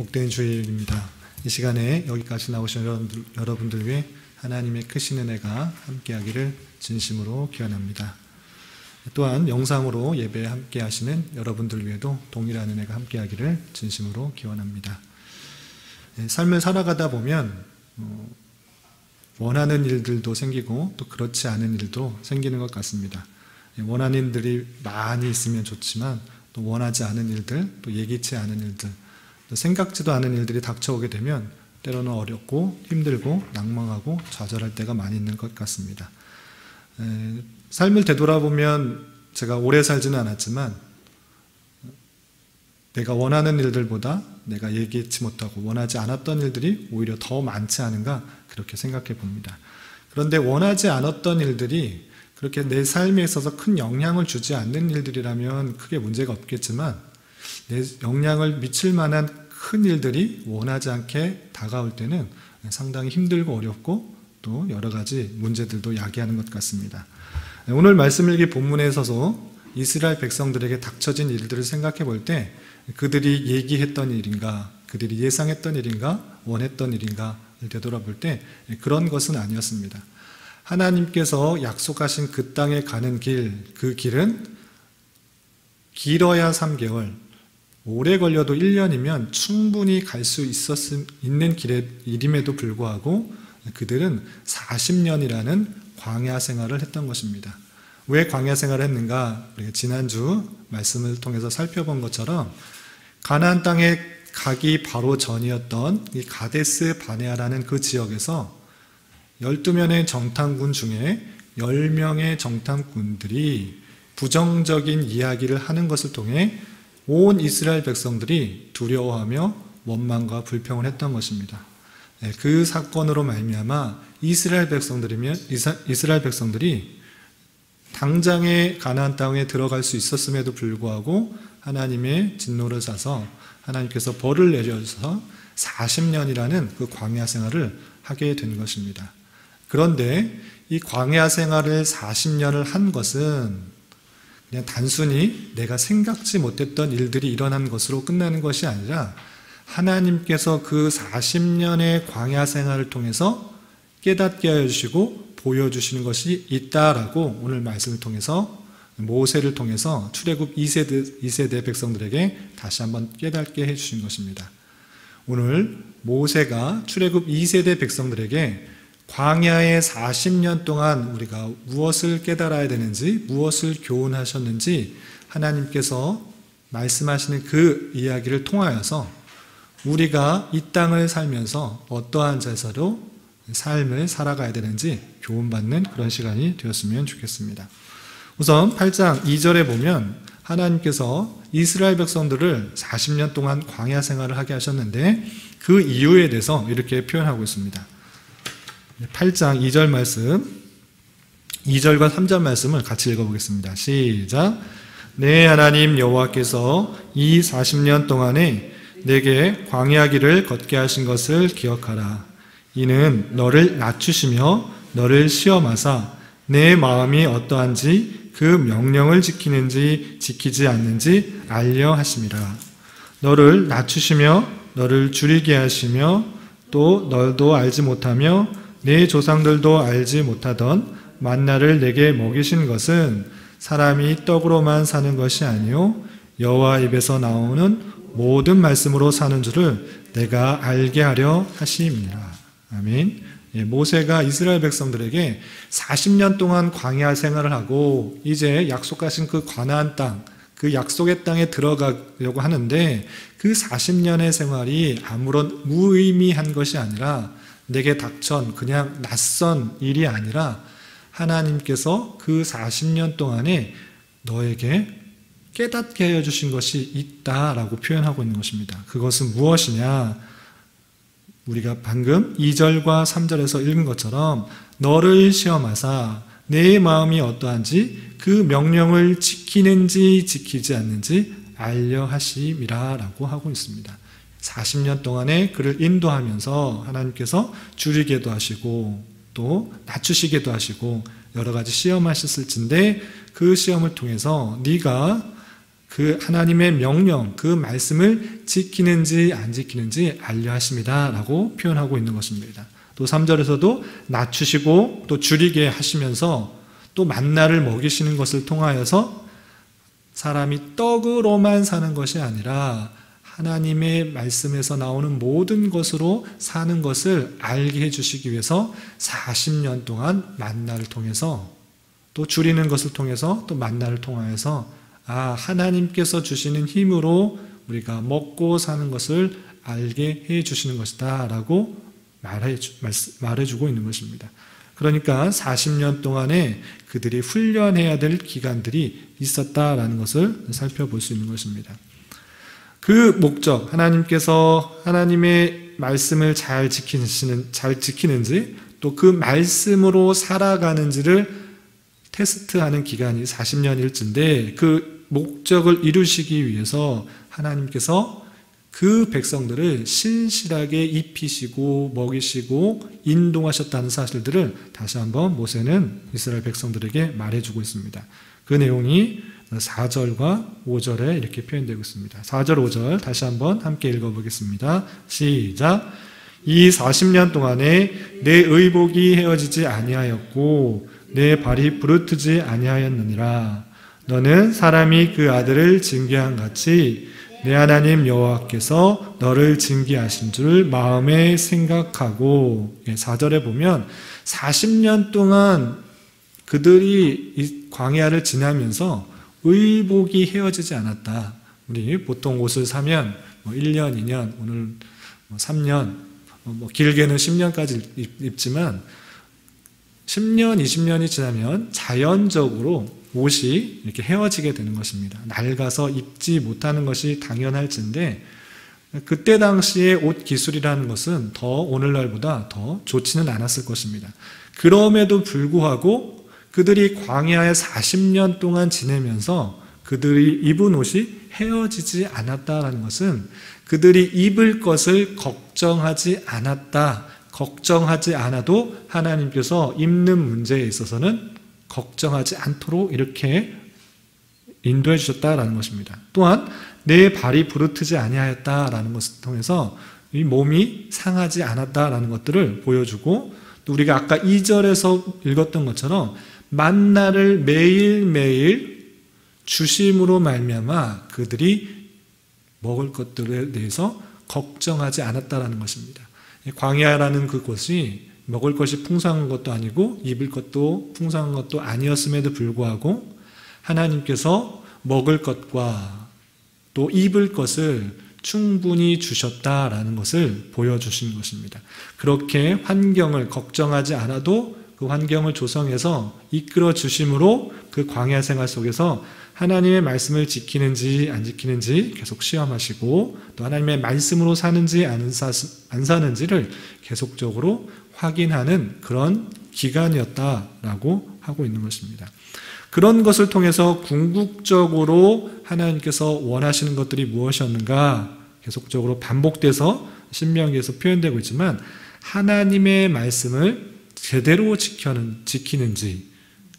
복된 주일입니다. 이 시간에 여기까지 나오신 여러분들 위해 하나님의 크신 은혜가 함께하기를 진심으로 기원합니다. 또한 영상으로 예배에 함께하시는 여러분들 위에도 동일한 은혜가 함께하기를 진심으로 기원합니다. 삶을 살아가다 보면 원하는 일들도 생기고 또 그렇지 않은 일도 생기는 것 같습니다. 원하는 일들이 많이 있으면 좋지만 또 원하지 않은 일들, 또 예기치 않은 일들, 또 생각지도 않은 일들이 닥쳐오게 되면 때로는 어렵고 힘들고 낭망하고 좌절할 때가 많이 있는 것 같습니다. 삶을 되돌아보면 제가 오래 살지는 않았지만 내가 원하는 일들보다 내가 예기치 못하고 원하지 않았던 일들이 오히려 더 많지 않은가 그렇게 생각해 봅니다. 그런데 원하지 않았던 일들이 그렇게 내 삶에 있어서 큰 영향을 주지 않는 일들이라면 크게 문제가 없겠지만 내 영향을 미칠 만한 큰 일들이 원하지 않게 다가올 때는 상당히 힘들고 어렵고 또 여러 가지 문제들도 야기하는 것 같습니다. 오늘 말씀 일기 본문에 서서 이스라엘 백성들에게 닥쳐진 일들을 생각해 볼 때 그들이 얘기했던 일인가, 그들이 예상했던 일인가, 원했던 일인가를 되돌아볼 때 그런 것은 아니었습니다. 하나님께서 약속하신 그 땅에 가는 길, 그 길은 길어야 3개월, 오래 걸려도 1년이면 충분히 갈 수 있는 길임에도 불구하고 그들은 40년이라는 광야 생활을 했던 것입니다. 왜 광야 생활을 했는가? 우리가 지난주 말씀을 통해서 살펴본 것처럼 가나안 땅에 가기 바로 전이었던 이 가데스 바네아라는 그 지역에서 12명의 정탐군 중에 10명의 정탐꾼들이 부정적인 이야기를 하는 것을 통해 온 이스라엘 백성들이 두려워하며 원망과 불평을 했던 것입니다. 그 사건으로 말미암아 이스라엘 백성들이 당장에 가나안 땅에 들어갈 수 있었음에도 불구하고 하나님의 진노를 사서 하나님께서 벌을 내려서 40년이라는 그 광야 생활을 하게 된 것입니다. 그런데 이 광야 생활을 40년을 한 것은 그냥 단순히 내가 생각지 못했던 일들이 일어난 것으로 끝나는 것이 아니라 하나님께서 그 40년의 광야 생활을 통해서 깨닫게 하여 주시고 보여주시는 것이 있다라고 오늘 말씀을 통해서 모세를 통해서 출애굽 2세대 백성들에게 다시 한번 깨닫게 해주신 것입니다. 오늘 모세가 출애굽 2세대 백성들에게 광야의 40년 동안 우리가 무엇을 깨달아야 되는지, 무엇을 교훈하셨는지 하나님께서 말씀하시는 그 이야기를 통하여서 우리가 이 땅을 살면서 어떠한 자세로 삶을 살아가야 되는지 교훈받는 그런 시간이 되었으면 좋겠습니다. 우선 8장 2절에 보면 하나님께서 이스라엘 백성들을 40년 동안 광야 생활을 하게 하셨는데 그 이유에 대해서 이렇게 표현하고 있습니다. 8장 2절 말씀, 2절과 3절 말씀을 같이 읽어보겠습니다. 시작. 내 하나님 여호와께서 이 40년 동안에 내게 광야 길을 걷게 하신 것을 기억하라. 이는 너를 낮추시며 너를 시험하사 내 마음이 어떠한지 그 명령을 지키는지 지키지 않는지 알려 하심이라. 너를 낮추시며 너를 줄이게 하시며 또 너도 알지 못하며 내 조상들도 알지 못하던 만나를 내게 먹이신 것은 사람이 떡으로만 사는 것이 아니요 여호와 입에서 나오는 모든 말씀으로 사는 줄을 내가 알게 하려 하심이라. 아멘. 모세가 이스라엘 백성들에게 40년 동안 광야 생활을 하고 이제 약속하신 그 가나안 땅, 그 약속의 땅에 들어가려고 하는데 그 40년의 생활이 아무런 무의미한 것이 아니라 내게 닥친 그냥 낯선 일이 아니라 하나님께서 그 40년 동안에 너에게 깨닫게 하여 주신 것이 있다라고 표현하고 있는 것입니다. 그것은 무엇이냐? 우리가 방금 2절과 3절에서 읽은 것처럼 너를 시험하사 내 마음이 어떠한지 그 명령을 지키는지 지키지 않는지 알려 하심이라 라고 하고 있습니다. 40년 동안에 그를 인도하면서 하나님께서 줄이게도 하시고 또 낮추시게도 하시고 여러 가지 시험하셨을진데 그 시험을 통해서 네가 그 하나님의 명령, 그 말씀을 지키는지 안 지키는지 알려 하십니다 라고 표현하고 있는 것입니다. 또 3절에서도 낮추시고 또 줄이게 하시면서 또 만나를 먹이시는 것을 통하여서 사람이 떡으로만 사는 것이 아니라 하나님의 말씀에서 나오는 모든 것으로 사는 것을 알게 해주시기 위해서 40년 동안 만나를 통해서 또 줄이는 것을 통해서 또 만나를 통하여서 하나님께서 주시는 힘으로 우리가 먹고 사는 것을 알게 해주시는 것이다 라고 말해주고 있는 것입니다. 그러니까 40년 동안에 그들이 훈련해야 될 기간들이 있었다라는 것을 살펴볼 수 있는 것입니다. 그 목적, 하나님께서 하나님의 말씀을 잘 지키는지 또 그 말씀으로 살아가는지를 테스트하는 기간이 40년일진데 그 목적을 이루시기 위해서 하나님께서 그 백성들을 신실하게 입히시고 먹이시고 인도하셨다는 사실들을 다시 한번 모세는 이스라엘 백성들에게 말해주고 있습니다. 그 내용이 4절과 5절에 이렇게 표현되고 있습니다. 4절, 5절 다시 한번 함께 읽어보겠습니다. 시작. 이 40년 동안에 내 의복이 헤어지지 아니하였고 내 발이 부르트지 아니하였느니라. 너는 사람이 그 아들을 징계한 같이 내 하나님 여호와께서 너를 징계하신 줄 마음에 생각하고 4절에 보면 40년 동안 그들이 이 광야를 지나면서 의복이 헤어지지 않았다. 우리 보통 옷을 사면 1년, 2년, 오늘 3년, 길게는 10년까지 입지만 10년, 20년이 지나면 자연적으로 옷이 이렇게 헤어지게 되는 것입니다. 낡아서 입지 못하는 것이 당연할진데 그때 당시에 옷 기술이라는 것은 더 오늘날보다 더 좋지는 않았을 것입니다. 그럼에도 불구하고 그들이 광야에 40년 동안 지내면서 그들이 입은 옷이 헤어지지 않았다는 것은 그들이 입을 것을 걱정하지 않았다. 걱정하지 않아도 하나님께서 입는 문제에 있어서는 걱정하지 않도록 이렇게 인도해 주셨다라는 것입니다. 또한 내 발이 부르트지 아니하였다라는 것을 통해서 이 몸이 상하지 않았다라는 것들을 보여주고 또 우리가 아까 2절에서 읽었던 것처럼 만나를 매일매일 주심으로 말미암아 그들이 먹을 것들에 대해서 걱정하지 않았다라는 것입니다. 광야라는 그곳이 먹을 것이 풍성한 것도 아니고 입을 것도 풍성한 것도 아니었음에도 불구하고 하나님께서 먹을 것과 또 입을 것을 충분히 주셨다라는 것을 보여주신 것입니다. 그렇게 환경을 걱정하지 않아도 그 환경을 조성해서 이끌어 주심으로 그 광야 생활 속에서 하나님의 말씀을 지키는지 안 지키는지 계속 시험하시고 또 하나님의 말씀으로 사는지 안 사는지를 계속적으로 확인하는 그런 기간이었다라고 하고 있는 것입니다. 그런 것을 통해서 궁극적으로 하나님께서 원하시는 것들이 무엇이었는가 계속적으로 반복돼서 신명기에서 표현되고 있지만 하나님의 말씀을 제대로 지키는지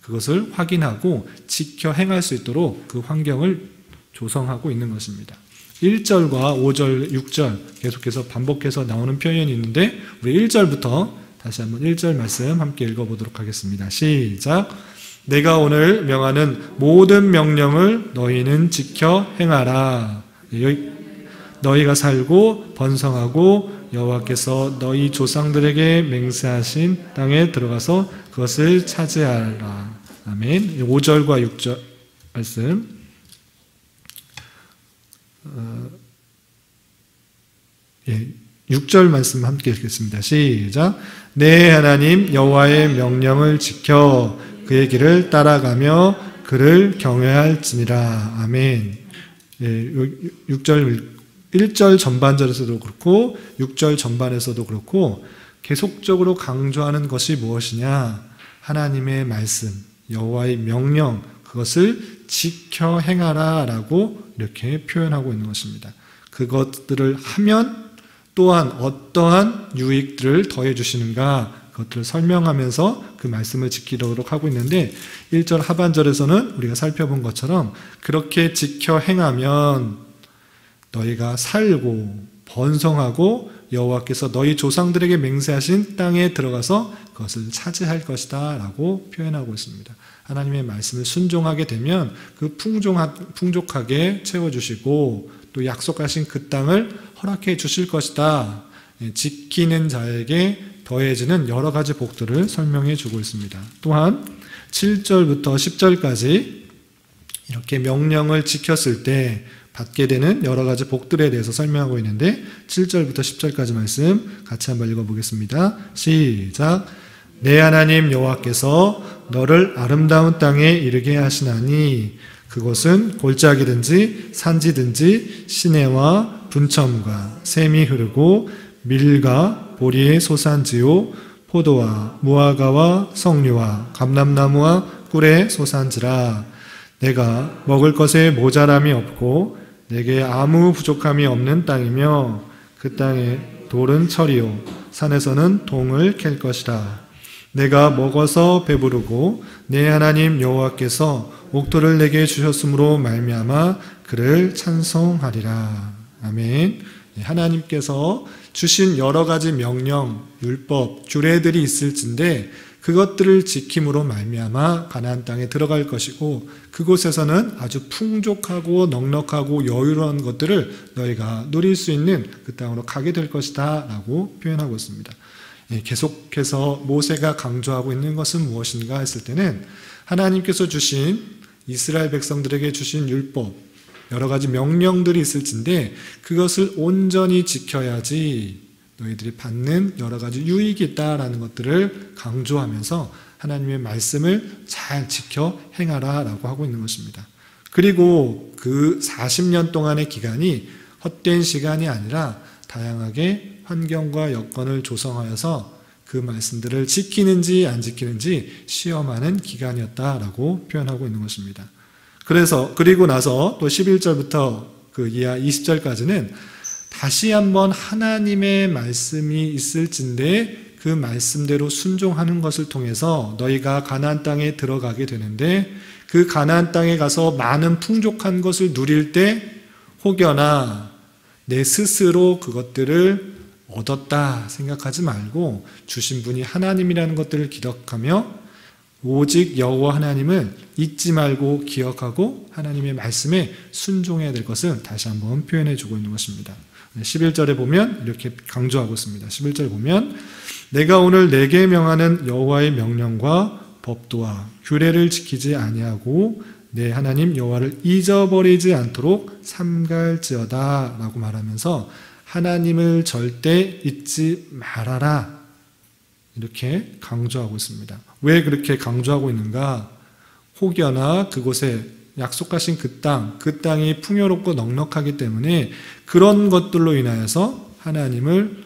그것을 확인하고 지켜 행할 수 있도록 그 환경을 조성하고 있는 것입니다. 1절과 5절, 6절 계속해서 반복해서 나오는 표현이 있는데 우리 1절부터 다시 한번 1절 말씀 함께 읽어보도록 하겠습니다. 시작. 내가 오늘 명하는 모든 명령을 너희는 지켜 행하라. 너희가 살고 번성하고 여호와께서 너희 조상들에게 맹세하신 땅에 들어가서 그것을 차지하라. 아멘. 5절과 6절 말씀 6절 말씀 함께 읽겠습니다. 시작. 내 하나님 여호와의 명령을 지켜 그의 길을 따라가며 그를 경외할지니라. 아멘. 6절 1절 전반절에서도 그렇고 6절 전반에서도 그렇고 계속적으로 강조하는 것이 무엇이냐? 하나님의 말씀, 여호와의 명령, 그것을 지켜 행하라라고 이렇게 표현하고 있는 것입니다. 그것들을 하면 또한 어떠한 유익들을 더해 주시는가? 그것들을 설명하면서 그 말씀을 지키도록 하고 있는데 1절 하반절에서는 우리가 살펴본 것처럼 그렇게 지켜 행하면 너희가 살고 번성하고 여호와께서 너희 조상들에게 맹세하신 땅에 들어가서 그것을 차지할 것이다 라고 표현하고 있습니다. 하나님의 말씀을 순종하게 되면 그 풍족하게 채워주시고 또 약속하신 그 땅을 허락해 주실 것이다. 지키는 자에게 더해지는 여러 가지 복들을 설명해 주고 있습니다. 또한 7절부터 10절까지 이렇게 명령을 지켰을 때 받게 되는 여러 가지 복들에 대해서 설명하고 있는데 7절부터 10절까지 말씀 같이 한번 읽어보겠습니다. 시작. 내 하나님 여호와께서 너를 아름다운 땅에 이르게 하시나니 그곳은 골짜기든지 산지든지 시내와 분첨과 샘이 흐르고 밀과 보리의 소산지요 포도와 무화과와 석류와 감람나무와 꿀의 소산지라. 내가 먹을 것에 모자람이 없고 내게 아무 부족함이 없는 땅이며 그 땅에 돌은 철이요 산에서는 동을 캘 것이라. 내가 먹어서 배부르고 내 하나님 여호와께서 옥토를 내게 주셨으므로 말미암아 그를 찬송하리라. 아멘. 하나님께서 주신 여러 가지 명령, 율법, 규례들이 있을진데 그것들을 지킴으로 말미암아 가나안 땅에 들어갈 것이고 그곳에서는 아주 풍족하고 넉넉하고 여유로운 것들을 너희가 누릴 수 있는 그 땅으로 가게 될 것이다 라고 표현하고 있습니다. 계속해서 모세가 강조하고 있는 것은 무엇인가 했을 때는 하나님께서 주신 이스라엘 백성들에게 주신 율법, 여러 가지 명령들이 있을진데 그것을 온전히 지켜야지 너희들이 받는 여러 가지 유익이 있다라는 것들을 강조하면서 하나님의 말씀을 잘 지켜 행하라 라고 하고 있는 것입니다. 그리고 그 40년 동안의 기간이 헛된 시간이 아니라 다양하게 환경과 여건을 조성하여서 그 말씀들을 지키는지 안 지키는지 시험하는 기간이었다라고 표현하고 있는 것입니다. 그리고 나서 또 11절부터 그 이하 20절까지는 다시 한번 하나님의 말씀이 있을진데 그 말씀대로 순종하는 것을 통해서 너희가 가나안 땅에 들어가게 되는데 그 가나안 땅에 가서 많은 풍족한 것을 누릴 때 혹여나 내 스스로 그것들을 얻었다 생각하지 말고 주신 분이 하나님이라는 것들을 기억하며 오직 여호와 하나님을 잊지 말고 기억하고 하나님의 말씀에 순종해야 될 것을 다시 한번 표현해 주고 있는 것입니다. 11절에 보면 이렇게 강조하고 있습니다. 11절 보면 내가 오늘 내게 명하는 여호와의 명령과 법도와 규례를 지키지 아니하고 내 하나님 여호와를 잊어버리지 않도록 삼갈지어다 라고 말하면서 하나님을 절대 잊지 말아라 이렇게 강조하고 있습니다. 왜 그렇게 강조하고 있는가? 혹여나 그곳에 약속하신 그 땅이 풍요롭고 넉넉하기 때문에 그런 것들로 인하여서 하나님을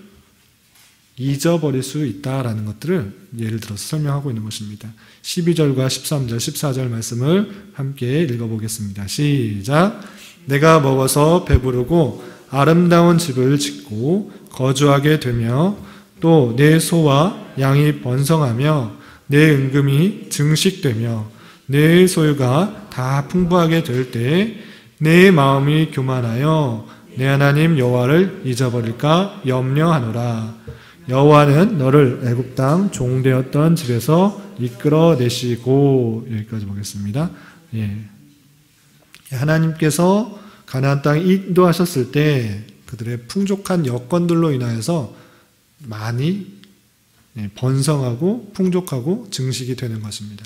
잊어버릴 수 있다라는 것들을 예를 들어서 설명하고 있는 것입니다. 12절과 13절, 14절 말씀을 함께 읽어보겠습니다. 시작. 내가 먹어서 배부르고 아름다운 집을 짓고 거주하게 되며 또 내 소와 양이 번성하며 내 은금이 증식되며 내 소유가 다 풍부하게 될 때 내 마음이 교만하여 내 하나님 여호와를 잊어버릴까 염려하노라. 여호와는 너를 애굽 땅 종되었던 집에서 이끌어내시고 여기까지 보겠습니다. 하나님께서 가나안 땅에 인도하셨을 때 그들의 풍족한 여건들로 인하여서 많이 번성하고 풍족하고 증식이 되는 것입니다.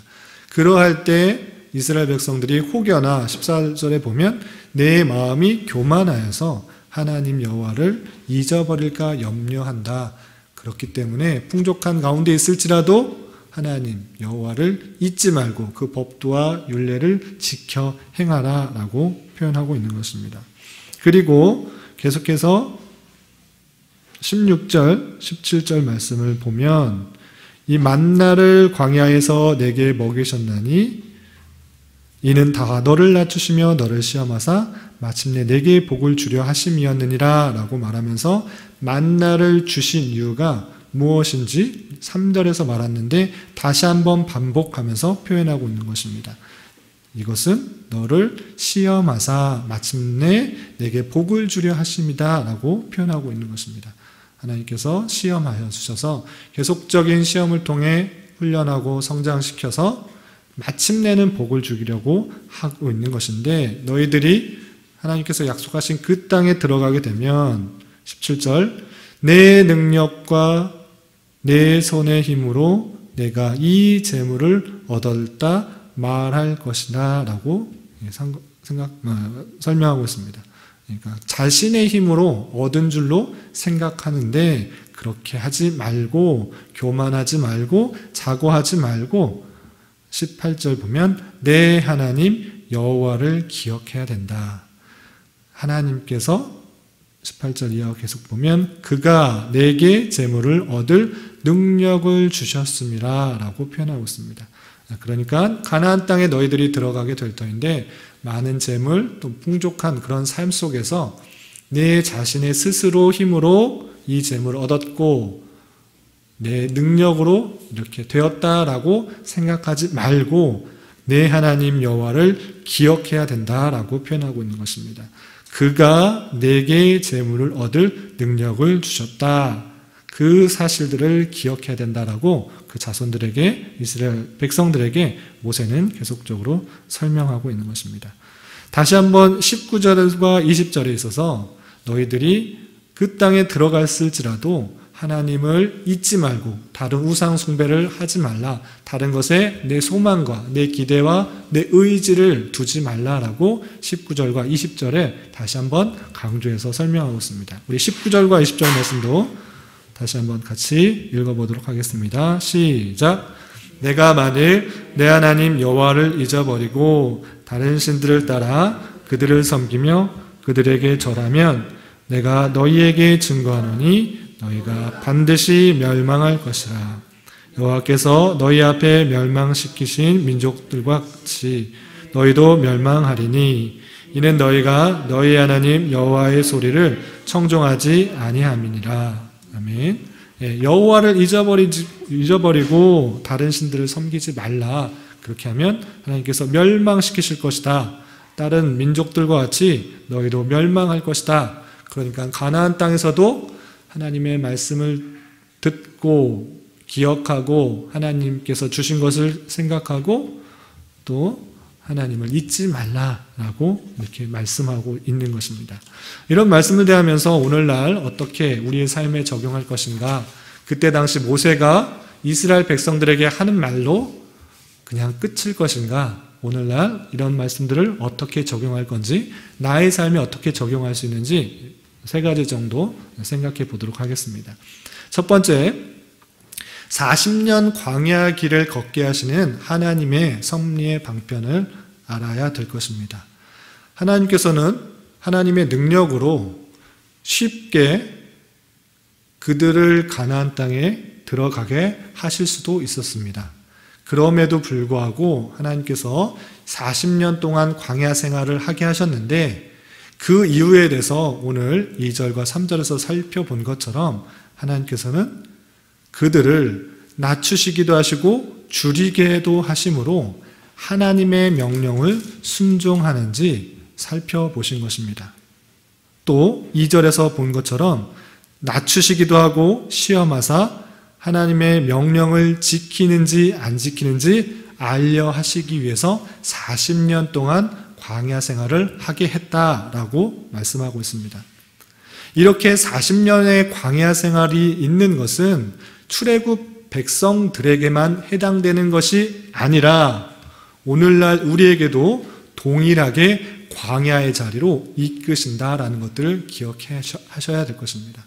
그러할 때 이스라엘 백성들이 혹여나 14절에 보면 내 마음이 교만하여서 하나님 여호와를 잊어버릴까 염려한다. 그렇기 때문에 풍족한 가운데 있을지라도 하나님 여호와를 잊지 말고 그 법도와 율례를 지켜 행하라 라고 표현하고 있는 것입니다. 그리고 계속해서 16절, 17절 말씀을 보면 이 만나를 광야에서 내게 먹이셨나니 이는 다 너를 낮추시며 너를 시험하사 마침내 내게 복을 주려 하심이었느니라 라고 말하면서 만나를 주신 이유가 무엇인지 3절에서 말았는데 다시 한번 반복하면서 표현하고 있는 것입니다. 이것은 너를 시험하사 마침내 내게 복을 주려 하심이다 라고 표현하고 있는 것입니다. 하나님께서 시험하여 주셔서 계속적인 시험을 통해 훈련하고 성장시켜서 마침내는 복을 주려고 하고 있는 것인데, 너희들이 하나님께서 약속하신 그 땅에 들어가게 되면 17절 내 능력과 내 손의 힘으로 내가 이 재물을 얻었다 말할 것이다 라고 설명하고 있습니다. 그러니까 자신의 힘으로 얻은 줄로 생각하는데 그렇게 하지 말고, 교만하지 말고, 자고하지 말고 18절 보면 내 하나님 여호와를 기억해야 된다. 하나님께서 18절 이하 계속 보면 그가 내게 재물을 얻을 능력을 주셨음이라 라고 표현하고 있습니다. 그러니까 가나안 땅에 너희들이 들어가게 될 터인데 많은 재물, 또 풍족한 그런 삶 속에서 내 자신의 스스로 힘으로 이 재물을 얻었고 내 능력으로 이렇게 되었다라고 생각하지 말고 내 하나님 여호와를 기억해야 된다라고 표현하고 있는 것입니다. 그가 내게 재물을 얻을 능력을 주셨다. 그 사실들을 기억해야 된다라고 그 자손들에게, 이스라엘 백성들에게 모세는 계속적으로 설명하고 있는 것입니다. 다시 한번 19절과 20절에 있어서 너희들이 그 땅에 들어갔을지라도 하나님을 잊지 말고 다른 우상 숭배를 하지 말라. 다른 것에 내 소망과 내 기대와 내 의지를 두지 말라라고 19절과 20절에 다시 한번 강조해서 설명하고 있습니다. 우리 19절과 20절 말씀도 다시 한번 같이 읽어보도록 하겠습니다. 시작. 내가 만일 내 하나님 여호와를 잊어버리고 다른 신들을 따라 그들을 섬기며 그들에게 절하면 내가 너희에게 증거하노니 너희가 반드시 멸망할 것이라. 여호와께서 너희 앞에 멸망시키신 민족들과 같이 너희도 멸망하리니 이는 너희가 너희 하나님 여호와의 소리를 청종하지 아니함이니라. 아멘. 여호와를 잊어버리고 다른 신들을 섬기지 말라. 그렇게 하면 하나님께서 멸망시키실 것이다. 다른 민족들과 같이 너희도 멸망할 것이다. 그러니까 가나안 땅에서도 하나님의 말씀을 듣고 기억하고 하나님께서 주신 것을 생각하고 또 하나님을 잊지 말라라고 이렇게 말씀하고 있는 것입니다. 이런 말씀을 대하면서 오늘날 어떻게 우리의 삶에 적용할 것인가? 그때 당시 모세가 이스라엘 백성들에게 하는 말로 그냥 끝일 것인가? 오늘날 이런 말씀들을 어떻게 적용할 건지, 나의 삶에 어떻게 적용할 수 있는지 3가지 정도 생각해 보도록 하겠습니다. 첫 번째, 40년 광야 길을 걷게 하시는 하나님의 섭리의 방편을 알아야 될 것입니다. 하나님께서는 하나님의 능력으로 쉽게 그들을 가나안 땅에 들어가게 하실 수도 있었습니다. 그럼에도 불구하고 하나님께서 40년 동안 광야 생활을 하게 하셨는데 그 이유에 대해서 오늘 2절과 3절에서 살펴본 것처럼 하나님께서는 그들을 낮추시기도 하시고 줄이게도 하심으로 하나님의 명령을 순종하는지 살펴보신 것입니다. 또 2절에서 본 것처럼 낮추시기도 하고 시험하사 하나님의 명령을 지키는지 안 지키는지 알려 하시기 위해서 40년 동안 광야 생활을 하게 했다라고 말씀하고 있습니다. 이렇게 40년의 광야 생활이 있는 것은 출애굽 백성들에게만 해당되는 것이 아니라 오늘날 우리에게도 동일하게 광야의 자리로 이끄신다라는 것들을 기억하셔야 될 것입니다.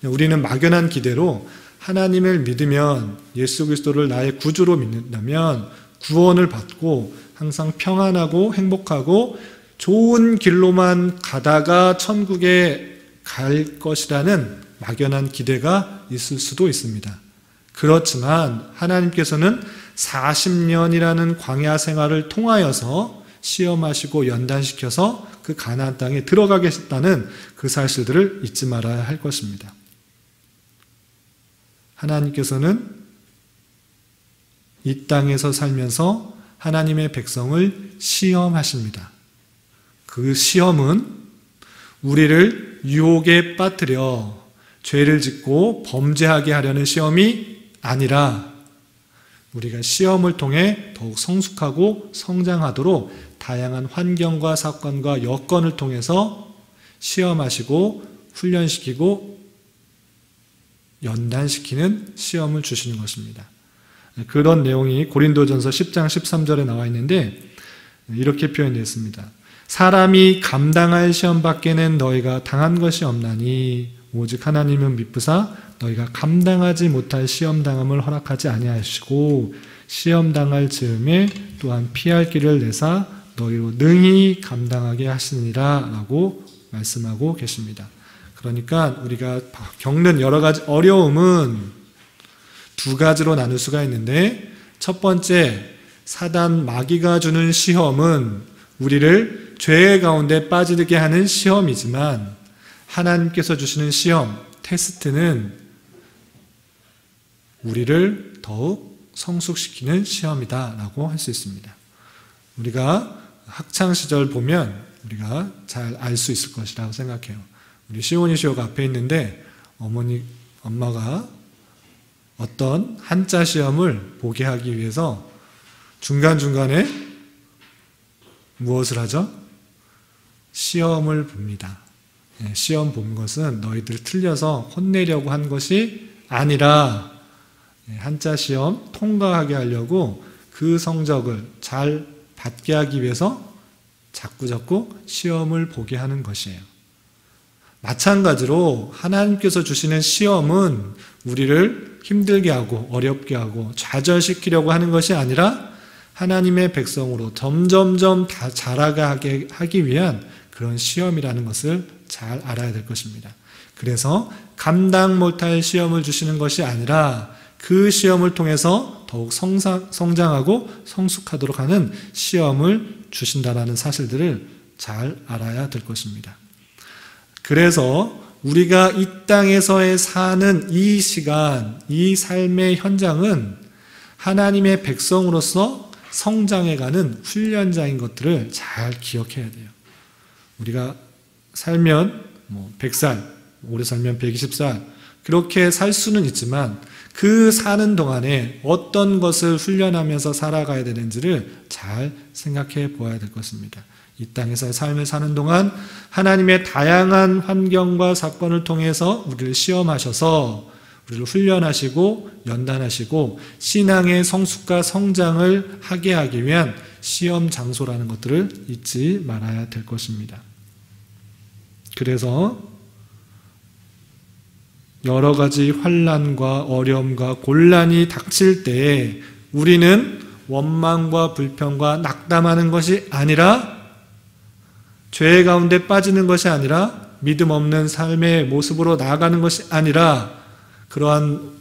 우리는 막연한 기대로 하나님을 믿으면, 예수 그리스도를 나의 구주로 믿는다면 구원을 받고 항상 평안하고 행복하고 좋은 길로만 가다가 천국에 갈 것이라는 막연한 기대가 있을 수도 있습니다. 그렇지만 하나님께서는 40년이라는 광야 생활을 통하여서 시험하시고 연단시켜서 그 가나안 땅에 들어가게 했다는 그 사실들을 잊지 말아야 할 것입니다. 하나님께서는 이 땅에서 살면서 하나님의 백성을 시험하십니다. 그 시험은 우리를 유혹에 빠뜨려 죄를 짓고 범죄하게 하려는 시험이 아니라 우리가 시험을 통해 더욱 성숙하고 성장하도록 다양한 환경과 사건과 여건을 통해서 시험하시고 훈련시키고 연단시키는 시험을 주시는 것입니다. 그런 내용이 고린도전서 10장 13절에 나와 있는데 이렇게 표현되어 있습니다. 사람이 감당할 시험 밖에는 너희가 당한 것이 없나니 오직 하나님은 미쁘사 너희가 감당하지 못할 시험 당함을 허락하지 아니하시고 시험 당할 즈음에 또한 피할 길을 내사 너희로 능히 감당하게 하시니라 라고 말씀하고 계십니다. 그러니까 우리가 겪는 여러 가지 어려움은 두 가지로 나눌 수가 있는데, 첫 번째, 사단 마귀가 주는 시험은 우리를 죄 가운데 빠지게 하는 시험이지만, 하나님께서 주시는 시험, 테스트는 우리를 더욱 성숙시키는 시험이다라고 할 수 있습니다. 우리가 학창시절 보면 우리가 잘 알 수 있을 것이라고 생각해요. 우리 시온이시오가 앞에 있는데 엄마가 어떤 한자 시험을 보게 하기 위해서 중간중간에 무엇을 하죠? 시험을 봅니다. 시험 본 것은 너희들 틀려서 혼내려고 한 것이 아니라 한자 시험 통과하게 하려고 그 성적을 잘 받게 하기 위해서 자꾸자꾸 시험을 보게 하는 것이에요. 마찬가지로 하나님께서 주시는 시험은 우리를 힘들게 하고 어렵게 하고 좌절시키려고 하는 것이 아니라 하나님의 백성으로 점점점 다 자라게 하기 위한 그런 시험이라는 것을 잘 알아야 될 것입니다. 그래서 감당 못할 시험을 주시는 것이 아니라 그 시험을 통해서 더욱 성장하고 성숙하도록 하는 시험을 주신다는 사실들을 잘 알아야 될 것입니다. 그래서 우리가 이 땅에서의 사는 이 시간, 이 삶의 현장은 하나님의 백성으로서 성장해가는 훈련장인 것들을 잘 기억해야 돼요. 우리가 살면 100살, 오래 살면 120살 그렇게 살 수는 있지만 그 사는 동안에 어떤 것을 훈련하면서 살아가야 되는지를 잘 생각해 보아야 될 것입니다. 이 땅에서의 삶을 사는 동안 하나님의 다양한 환경과 사건을 통해서 우리를 시험하셔서 우리를 훈련하시고 연단하시고 신앙의 성숙과 성장을 하게 하기 위한 시험 장소라는 것들을 잊지 말아야 될 것입니다. 그래서 여러 가지 환난과 어려움과 곤란이 닥칠 때에 우리는 원망과 불평과 낙담하는 것이 아니라 죄 가운데 빠지는 것이 아니라 믿음 없는 삶의 모습으로 나아가는 것이 아니라 그러한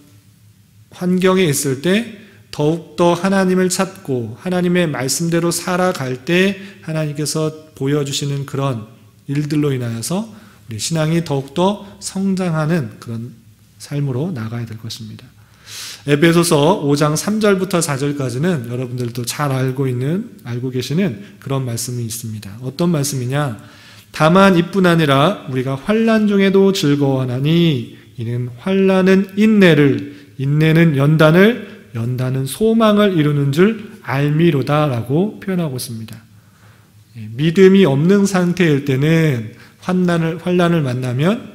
환경에 있을 때 더욱더 하나님을 찾고 하나님의 말씀대로 살아갈 때 하나님께서 보여주시는 그런 일들로 인하여서 우리 신앙이 더욱더 성장하는 그런 삶으로 나가야 될 것입니다. 에베소서 5장 3절부터 4절까지는 여러분들도 잘 알고 계시는 그런 말씀이 있습니다. 어떤 말씀이냐? 다만 이뿐 아니라 우리가 환난 중에도 즐거워하나니 이는 환난은 인내를, 인내는 연단을, 연단은 소망을 이루는 줄 알미로다라고 표현하고 있습니다. 믿음이 없는 상태일 때는 환난을 만나면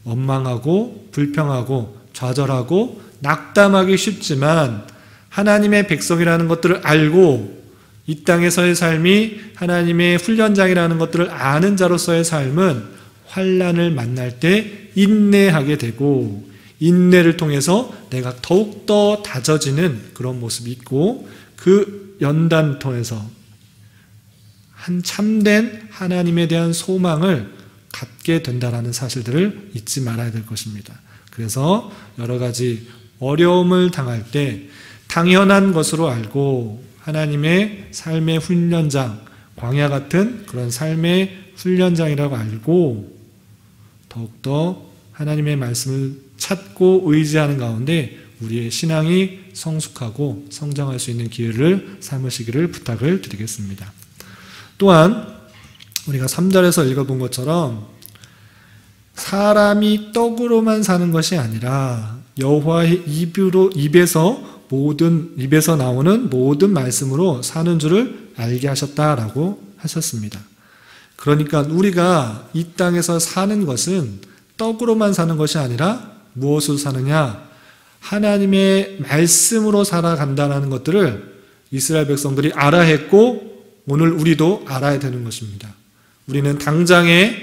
원망하고 불평하고 좌절하고 낙담하기 쉽지만 하나님의 백성이라는 것들을 알고 이 땅에서의 삶이 하나님의 훈련장이라는 것들을 아는 자로서의 삶은 환난을 만날 때 인내하게 되고 인내를 통해서 내가 더욱더 다져지는 그런 모습이 있고 그 연단 통해서 한 참된 하나님에 대한 소망을 갖게 된다는 사실들을 잊지 말아야 될 것입니다. 그래서 여러 가지 어려움을 당할 때 당연한 것으로 알고 하나님의 삶의 훈련장, 광야 같은 그런 삶의 훈련장이라고 알고 더욱더 하나님의 말씀을 찾고 의지하는 가운데 우리의 신앙이 성숙하고 성장할 수 있는 기회를 삼으시기를 부탁을 드리겠습니다. 또한 우리가 3절에서 읽어본 것처럼 사람이 떡으로만 사는 것이 아니라 여호와의 입에서 나오는 모든 말씀으로 사는 줄을 알게 하셨다라고 하셨습니다. 그러니까 우리가 이 땅에서 사는 것은 떡으로만 사는 것이 아니라 무엇으로 사느냐? 하나님의 말씀으로 살아간다는 것들을 이스라엘 백성들이 알아야 했고 오늘 우리도 알아야 되는 것입니다. 우리는 당장에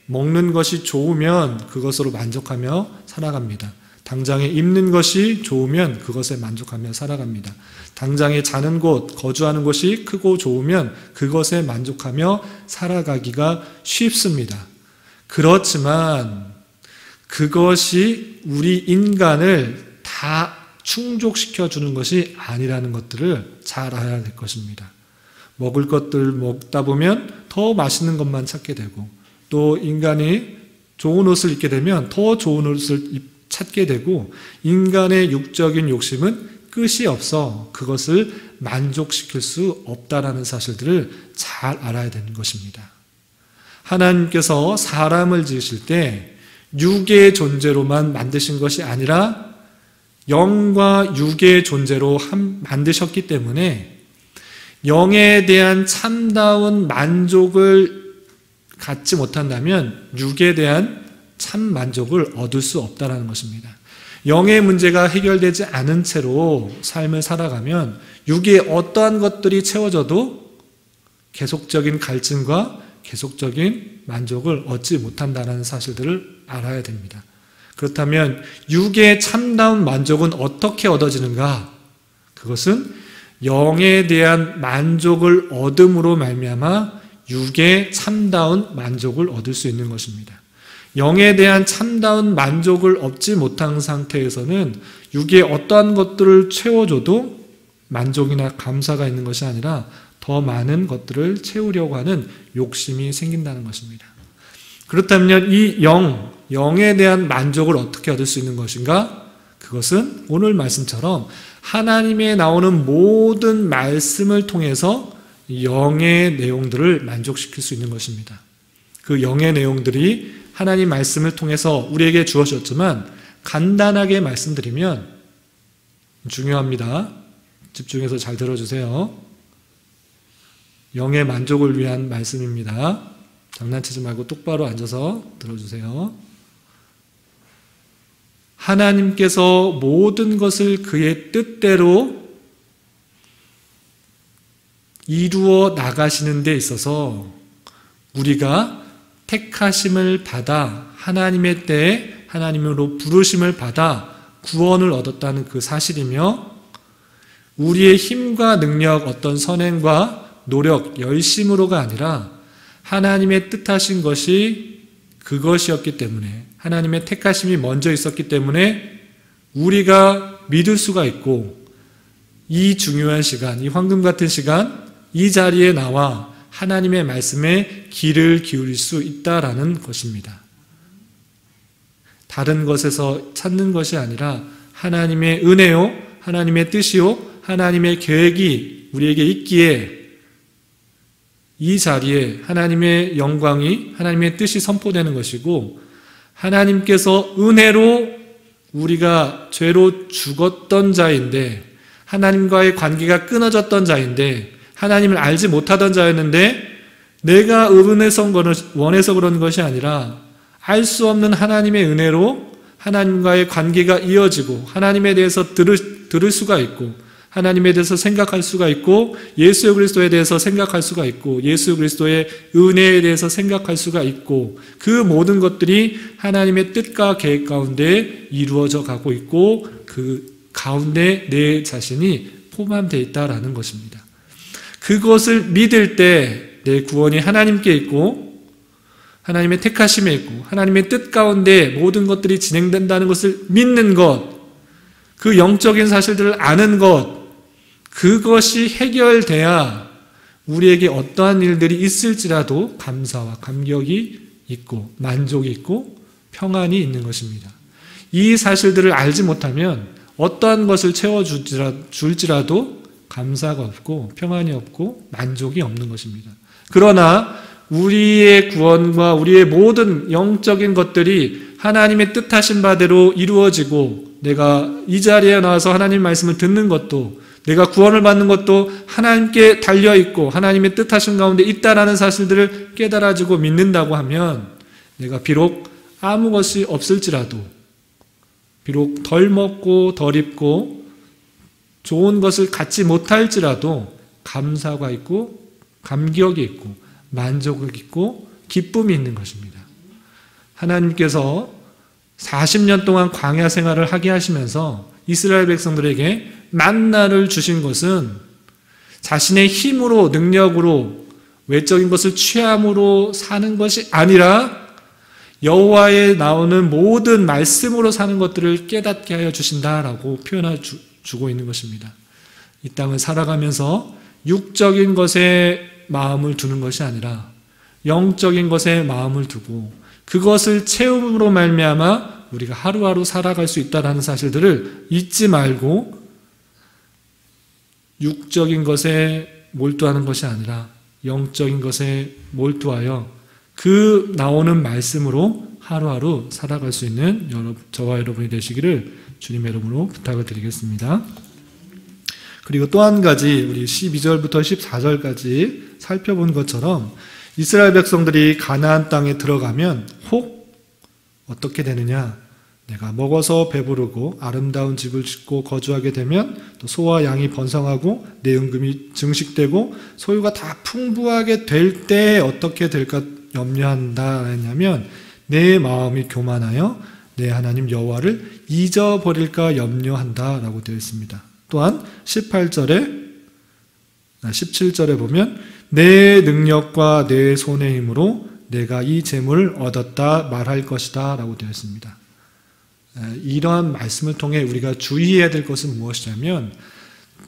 먹는 것이 좋으면 그것으로 만족하며 살아갑니다. 당장에 입는 것이 좋으면 그것에 만족하며 살아갑니다. 당장에 자는 곳, 거주하는 곳이 크고 좋으면 그것에 만족하며 살아가기가 쉽습니다. 그렇지만 그것이 우리 인간을 다 충족시켜 주는 것이 아니라는 것들을 잘 알아야 될 것입니다. 먹을 것들 먹다 보면 더 맛있는 것만 찾게 되고 또 인간이 좋은 옷을 입게 되면 더 좋은 옷을 찾게 되고 인간의 육적인 욕심은 끝이 없어 그것을 만족시킬 수 없다라는 사실들을 잘 알아야 되는 것입니다. 하나님께서 사람을 지으실 때 육의 존재로만 만드신 것이 아니라 영과 육의 존재로 만드셨기 때문에 영에 대한 참다운 만족을 갖지 못한다면 육에 대한 참 만족을 얻을 수 없다는 것입니다. 영의 문제가 해결되지 않은 채로 삶을 살아가면 육의 어떠한 것들이 채워져도 계속적인 갈증과 계속적인 만족을 얻지 못한다는 사실들을 알아야 됩니다. 그렇다면 육의 참다운 만족은 어떻게 얻어지는가? 그것은 영에 대한 만족을 얻음으로 말미암아 육의 참다운 만족을 얻을 수 있는 것입니다. 영에 대한 참다운 만족을 얻지 못한 상태에서는 육의 어떠한 것들을 채워줘도 만족이나 감사가 있는 것이 아니라 더 많은 것들을 채우려고 하는 욕심이 생긴다는 것입니다. 그렇다면 이 영에 대한 만족을 어떻게 얻을 수 있는 것인가? 그것은 오늘 말씀처럼 하나님의 나오는 모든 말씀을 통해서 영의 내용들을 만족시킬 수 있는 것입니다. 그 영의 내용들이 하나님 말씀을 통해서 우리에게 주어졌지만 간단하게 말씀드리면 중요합니다. 집중해서 잘 들어주세요. 영의 만족을 위한 말씀입니다. 장난치지 말고 똑바로 앉아서 들어주세요. 하나님께서 모든 것을 그의 뜻대로 이루어 나가시는 데 있어서 우리가 택하심을 받아 하나님의 때에 하나님으로 부르심을 받아 구원을 얻었다는 그 사실이며 우리의 힘과 능력, 어떤 선행과 노력, 열심으로가 아니라 하나님의 뜻하신 것이 그것이었기 때문에 하나님의 택하심이 먼저 있었기 때문에 우리가 믿을 수가 있고 이 중요한 시간, 이 황금 같은 시간, 이 자리에 나와 하나님의 말씀에 귀를 기울일 수 있다라는 것입니다. 다른 것에서 찾는 것이 아니라 하나님의 은혜요, 하나님의 뜻이요, 하나님의 계획이 우리에게 있기에 이 자리에 하나님의 영광이, 하나님의 뜻이 선포되는 것이고 하나님께서 은혜로 우리가 죄로 죽었던 자인데 하나님과의 관계가 끊어졌던 자인데 하나님을 알지 못하던 자였는데 내가 원해서 그런 것이 아니라 알 수 없는 하나님의 은혜로 하나님과의 관계가 이어지고 하나님에 대해서 들을 수가 있고 하나님에 대해서 생각할 수가 있고 예수 그리스도에 대해서 생각할 수가 있고 예수 그리스도의 은혜에 대해서 생각할 수가 있고 그 모든 것들이 하나님의 뜻과 계획 가운데 이루어져 가고 있고 그 가운데 내 자신이 포함되어 있다라는 것입니다. 그것을 믿을 때 내 구원이 하나님께 있고 하나님의 택하심에 있고 하나님의 뜻 가운데 모든 것들이 진행된다는 것을 믿는 것, 그 영적인 사실들을 아는 것, 그것이 해결돼야 우리에게 어떠한 일들이 있을지라도 감사와 감격이 있고 만족이 있고 평안이 있는 것입니다. 이 사실들을 알지 못하면 어떠한 것을 채워줄지라도 감사가 없고 평안이 없고 만족이 없는 것입니다. 그러나 우리의 구원과 우리의 모든 영적인 것들이 하나님의 뜻하신 바대로 이루어지고 내가 이 자리에 나와서 하나님 말씀을 듣는 것도 내가 구원을 받는 것도 하나님께 달려있고 하나님의 뜻하신 가운데 있다라는 사실들을 깨달아지고 믿는다고 하면 내가 비록 아무 것이 없을지라도 비록 덜 먹고 덜 입고 좋은 것을 갖지 못할지라도 감사가 있고 감격이 있고 만족이 있고 기쁨이 있는 것입니다. 하나님께서 40년 동안 광야 생활을 하게 하시면서 이스라엘 백성들에게 만나를 주신 것은 자신의 힘으로 능력으로 외적인 것을 취함으로 사는 것이 아니라 여호와의 나오는 모든 말씀으로 사는 것들을 깨닫게 하여 주신다라고 표현해주고 있는 것입니다. 이 땅을 살아가면서 육적인 것에 마음을 두는 것이 아니라 영적인 것에 마음을 두고 그것을 채움으로 말미암아 우리가 하루하루 살아갈 수 있다는 사실들을 잊지 말고 육적인 것에 몰두하는 것이 아니라 영적인 것에 몰두하여 그 나오는 말씀으로 하루하루 살아갈 수 있는 저와 여러분이 되시기를 주님의 이름으로 부탁을 드리겠습니다. 그리고 또 한 가지 우리 12절부터 14절까지 살펴본 것처럼 이스라엘 백성들이 가나안 땅에 들어가면 혹 어떻게 되느냐? 내가 먹어서 배부르고 아름다운 집을 짓고 거주하게 되면 또 소와 양이 번성하고 내 은금이 증식되고 소유가 다 풍부하게 될 때 어떻게 될까 염려한다 했냐면 내 마음이 교만하여 내 하나님 여호와를 잊어버릴까 염려한다라고 되어 있습니다. 또한 17절에 보면 내 능력과 내 손의 힘으로 내가 이 재물을 얻었다 말할 것이다 라고 되어 있습니다. 이러한 말씀을 통해 우리가 주의해야 될 것은 무엇이냐면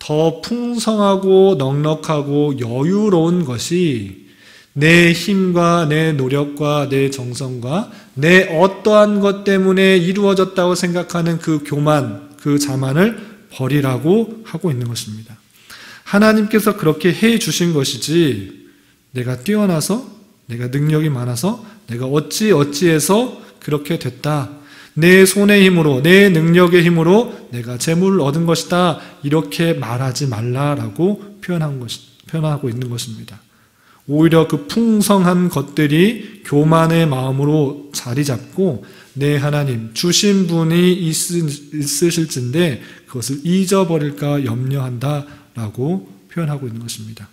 더 풍성하고 넉넉하고 여유로운 것이 내 힘과 내 노력과 내 정성과 내 어떠한 것 때문에 이루어졌다고 생각하는 그 교만, 그 자만을 버리라고 하고 있는 것입니다. 하나님께서 그렇게 해 주신 것이지 내가 뛰어나서 내가 능력이 많아서 내가 어찌해서 그렇게 됐다. 내 손의 힘으로 내 능력의 힘으로 내가 재물을 얻은 것이다. 이렇게 말하지 말라라고 표현하고 있는 것입니다. 오히려 그 풍성한 것들이 교만의 마음으로 자리 잡고 내 하나님 주신 분이 있으실진데 그것을 잊어버릴까 염려한다라고 표현하고 있는 것입니다.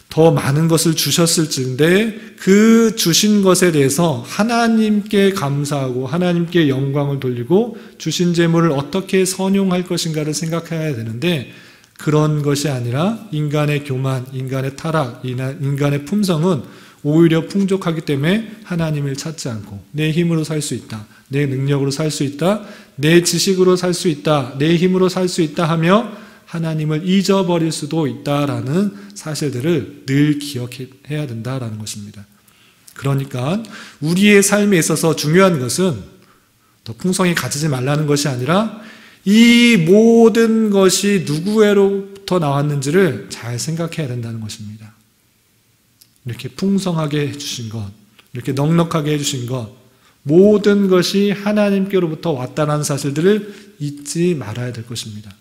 더 많은 것을 주셨을진데 그 주신 것에 대해서 하나님께 감사하고 하나님께 영광을 돌리고 주신 재물을 어떻게 선용할 것인가를 생각해야 되는데 그런 것이 아니라 인간의 교만, 인간의 타락, 인간의 품성은 오히려 풍족하기 때문에 하나님을 찾지 않고 내 힘으로 살 수 있다, 내 능력으로 살 수 있다, 내 지식으로 살 수 있다, 내 힘으로 살 수 있다 하며 하나님을 잊어버릴 수도 있다라는 사실들을 늘 기억해야 된다라는 것입니다. 그러니까 우리의 삶에 있어서 중요한 것은 더 풍성히 가지지 말라는 것이 아니라 이 모든 것이 누구로부터 나왔는지를 잘 생각해야 된다는 것입니다. 이렇게 풍성하게 해주신 것, 이렇게 넉넉하게 해주신 것, 모든 것이 하나님께로부터 왔다는 사실들을 잊지 말아야 될 것입니다.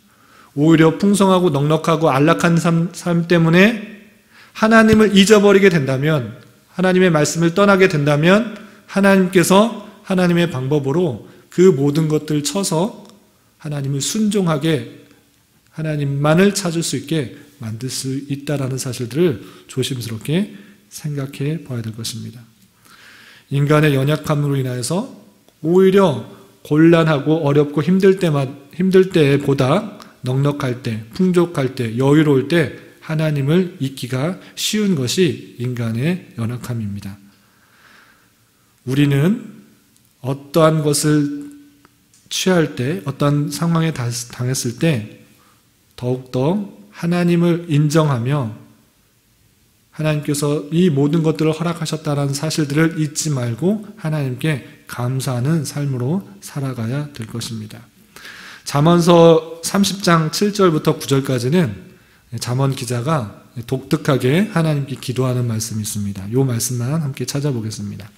오히려 풍성하고 넉넉하고 안락한 삶 때문에 하나님을 잊어버리게 된다면, 하나님의 말씀을 떠나게 된다면 하나님께서 하나님의 방법으로 그 모든 것들을 쳐서 하나님을 순종하게 하나님만을 찾을 수 있게 만들 수 있다는 사실들을 조심스럽게 생각해 봐야 될 것입니다. 인간의 연약함으로 인하여서 오히려 곤란하고 어렵고 힘들 때보다 넉넉할 때, 풍족할 때, 여유로울 때 하나님을 잊기가 쉬운 것이 인간의 연약함입니다. 우리는 어떠한 것을 취할 때, 어떤 상황에 당했을 때 더욱더 하나님을 인정하며 하나님께서 이 모든 것들을 허락하셨다는 사실들을 잊지 말고 하나님께 감사하는 삶으로 살아가야 될 것입니다. 잠언서 30장 7절부터 9절까지는 잠언 기자가 독특하게 하나님께 기도하는 말씀이 있습니다. 이 말씀만 함께 찾아보겠습니다.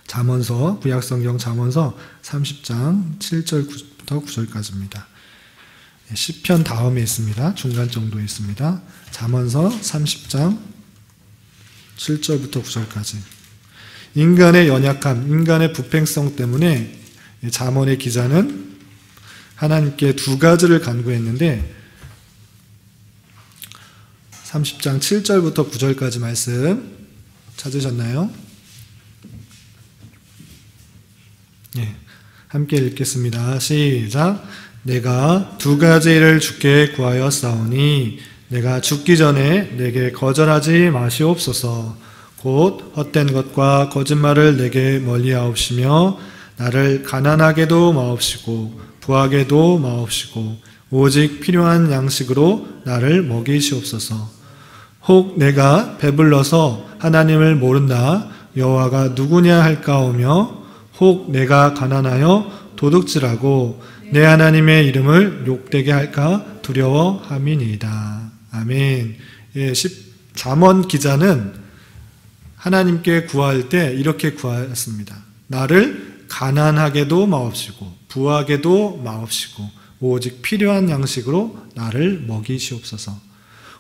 잠언서, 구약성경 잠언서 30장 7절부터 9절까지입니다. 시편 다음에 있습니다. 중간 정도에 있습니다. 잠언서 30장 7절부터 9절까지. 인간의 연약함, 인간의 부패성 때문에 잠언의 기자는 하나님께 두 가지를 간구했는데 30장 7절부터 9절까지 말씀 찾으셨나요? 함께 읽겠습니다. 시작. 내가 두 가지 일을 주께 구하였사오니 내가 죽기 전에 내게 거절하지 마시옵소서. 곧 헛된 것과 거짓말을 내게 멀리하옵시며 나를 가난하게도 마옵시고 부하게도 마옵시고 오직 필요한 양식으로 나를 먹이시옵소서. 혹 내가 배불러서 하나님을 모른다 여호와가 누구냐 할까오며 혹 내가 가난하여 도둑질하고 내 하나님의 이름을 욕되게 할까 두려워함이니이다. 아멘. 잠언 기자는 하나님께 구할 때 이렇게 구하였습니다. 나를 가난하게도 마옵시고 부하게도 마옵시고 오직 필요한 양식으로 나를 먹이시옵소서.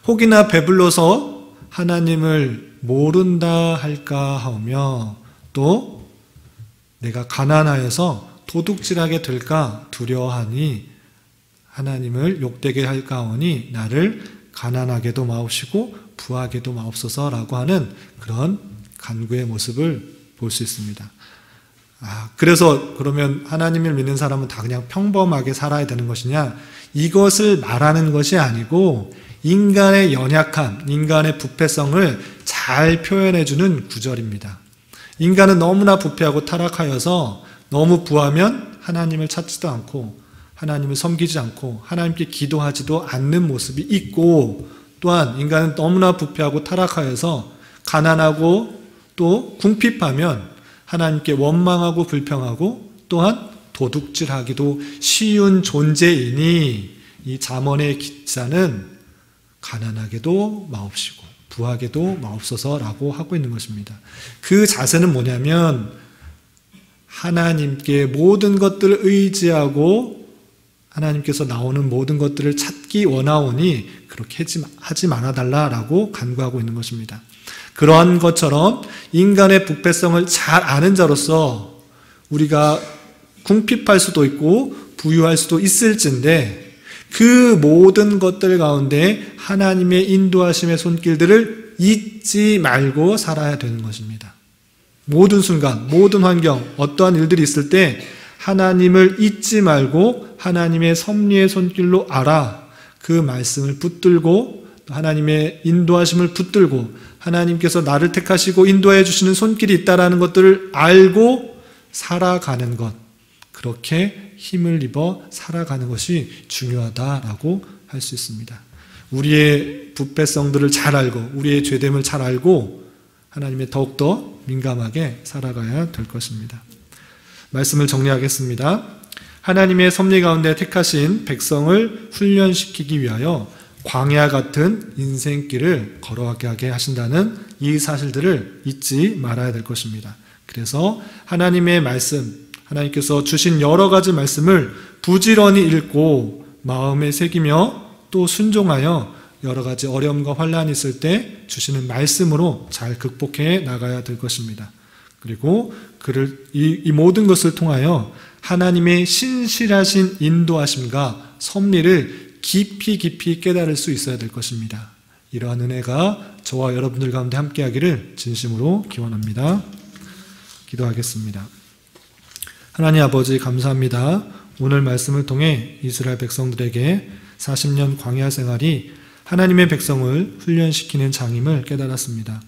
혹이나 배불러서 하나님을 모른다 할까 하며 또 내가 가난하여서 도둑질하게 될까 두려워하니 하나님을 욕되게 할까 하오니 나를 가난하게도 마옵시고 부하게도 마옵소서라고 하는 그런 간구의 모습을 볼 수 있습니다. 그래서 그러면 하나님을 믿는 사람은 다 그냥 평범하게 살아야 되는 것이냐? 이것을 말하는 것이 아니고 인간의 연약함, 인간의 부패성을 잘 표현해주는 구절입니다. 인간은 너무나 부패하고 타락하여서 너무 부하면 하나님을 찾지도 않고 하나님을 섬기지 않고 하나님께 기도하지도 않는 모습이 있고 또한 인간은 너무나 부패하고 타락하여서 가난하고 또 궁핍하면 하나님께 원망하고 불평하고 또한 도둑질하기도 쉬운 존재이니 이 잠언의 기자는 가난하게도 마옵시고 부하게도 마옵소서라고 하고 있는 것입니다. 그 자세는 뭐냐면 하나님께 모든 것들을 의지하고 하나님께서 나오는 모든 것들을 찾기 원하오니 그렇게 하지 말아달라라고 간구하고 있는 것입니다. 그러한 것처럼 인간의 부패성을 잘 아는 자로서 우리가 궁핍할 수도 있고 부유할 수도 있을진데 그 모든 것들 가운데 하나님의 인도하심의 손길들을 잊지 말고 살아야 되는 것입니다. 모든 순간, 모든 환경, 어떠한 일들이 있을 때 하나님을 잊지 말고 하나님의 섭리의 손길로 알아 그 말씀을 붙들고 하나님의 인도하심을 붙들고 하나님께서 나를 택하시고 인도해 주시는 손길이 있다라는 것들을 알고 살아가는 것, 그렇게 힘을 입어 살아가는 것이 중요하다라고 할 수 있습니다. 우리의 부패성들을 잘 알고 우리의 죄됨을 잘 알고 하나님의 더욱더 민감하게 살아가야 될 것입니다. 말씀을 정리하겠습니다. 하나님의 섭리 가운데 택하신 백성을 훈련시키기 위하여 광야 같은 인생길을 걸어가게 하신다는 이 사실들을 잊지 말아야 될 것입니다. 그래서 하나님의 말씀, 하나님께서 주신 여러 가지 말씀을 부지런히 읽고 마음에 새기며 또 순종하여 여러 가지 어려움과 환난이 있을 때 주시는 말씀으로 잘 극복해 나가야 될 것입니다. 그리고 이 모든 것을 통하여 하나님의 신실하신 인도하심과 섭리를 깊이 깨달을 수 있어야 될 것입니다. 이러한 은혜가 저와 여러분들 가운데 함께하기를 진심으로 기원합니다. 기도하겠습니다. 하나님 아버지 감사합니다. 오늘 말씀을 통해 이스라엘 백성들에게 40년 광야 생활이 하나님의 백성을 훈련시키는 장임을 깨달았습니다.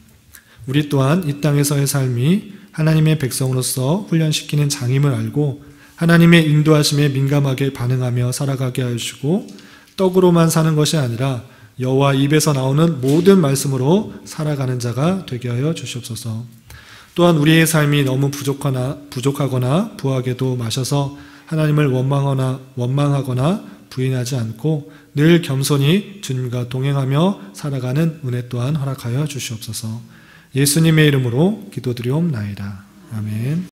우리 또한 이 땅에서의 삶이 하나님의 백성으로서 훈련시키는 장임을 알고 하나님의 인도하심에 민감하게 반응하며 살아가게 하시고 떡으로만 사는 것이 아니라 여호와 입에서 나오는 모든 말씀으로 살아가는 자가 되게 하여 주시옵소서. 또한 우리의 삶이 너무 부족하거나 부하게도 마셔서 하나님을 원망하거나 부인하지 않고 늘 겸손히 주님과 동행하며 살아가는 은혜 또한 허락하여 주시옵소서. 예수님의 이름으로 기도드리옵나이다. 아멘.